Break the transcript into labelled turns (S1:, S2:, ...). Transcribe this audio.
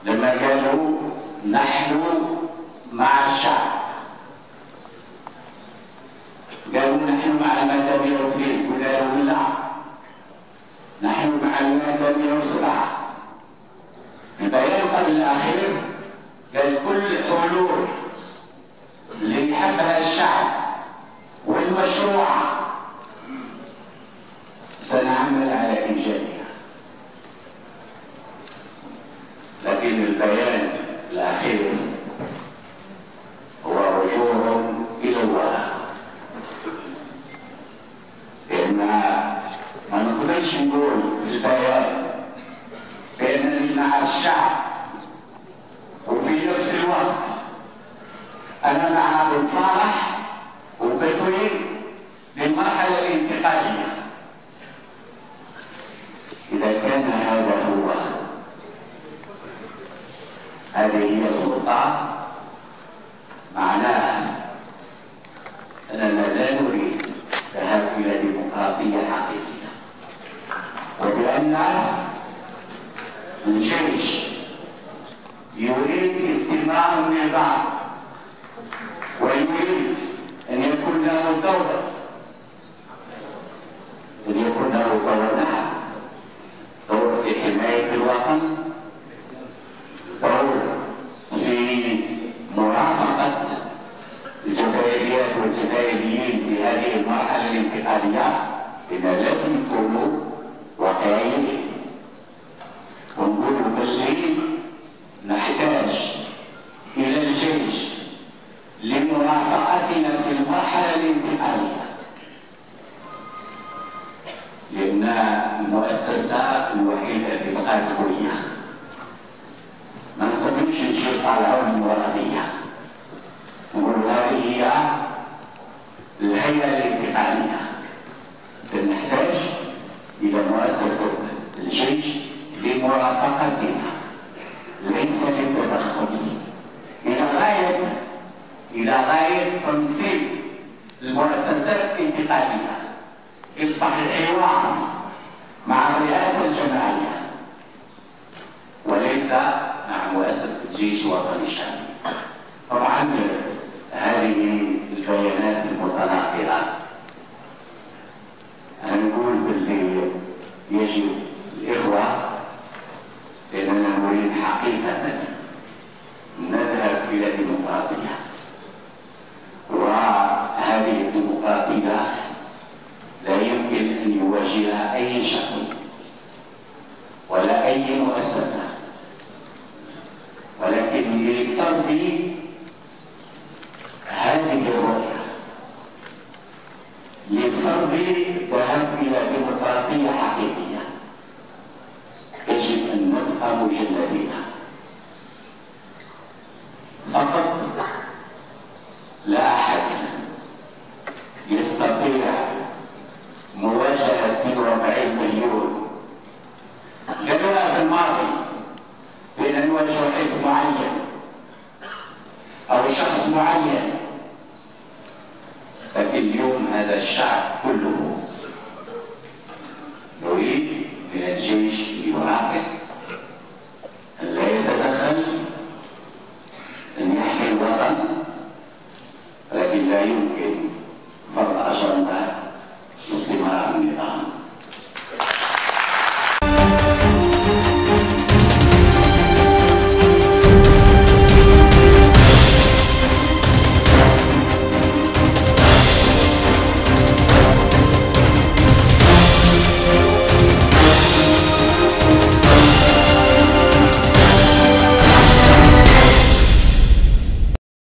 S1: لما قالوا نحن مع الشعب، قالوا نحن مع المادة 102 وقالوا لا نحن مع المادة 107. البيان قبل الأخير قال كل الحلول اللي يحبها الشعب والمشروعة سنعمل على إيجادها. لكن البيان الأخير هو رجوع إلى الوراء، لأن ما نقدرش نقول في البيان بأنني مع الشعب وفي نفس الوقت أنا مع بن صالح وبدوي للمرحلة الانتقالية. إذا كان هذا هو، هذه هي الخطة، معناها أننا لا نريد الذهاب إلى ديمقراطية حقيقية، وبأن الجيش يريد استمرار النظام ويريد أن يكون له دور، نعم، دور في حماية الوطن، دور في مرافقة الجزائريات والجزائريين في هذه المرحلة الانتقالية. إن لازم نكونوا واقعيين ونقولوا باللي نحتاج إلى الجيش لمرافقتنا في المرحلة الانتقالية، لأن المؤسسة الوحيدة اللي بقات قوية. ما نقدرش نجي طالعوا المرادية نقول هذه هي الهيئة الانتقالية. نحتاج إلى مؤسسة الجيش لمرافقتنا ليس للتدخل، إلى غاية تنسيق المؤسسات الانتقالية، يصبح الحوار مع الرئاسة الجماعية وليس مع مؤسسة الجيش الوطني الشعبي. طبعا هذه البيانات المتناقضة، أنا نقول باللي يجب الإخوة لأننا نريد حقيقة نذهب إلى الديمقراطية، وهذه الديمقراطية لا يمكن أن يواجهها أي شخص ولا أي مؤسسة، ولكن لصرف هذه الرؤية، لصرف الذهاب إلى ديمقراطية حقيقية، يجب أن نبقى مجندين فقط. لا أحد يستطيع مواجهة 42 مليون قالوها في الماضي بأن نواجه حزب معين أو شخص معين، لكن اليوم هذا الشعب كله يريد من الجيش يرافق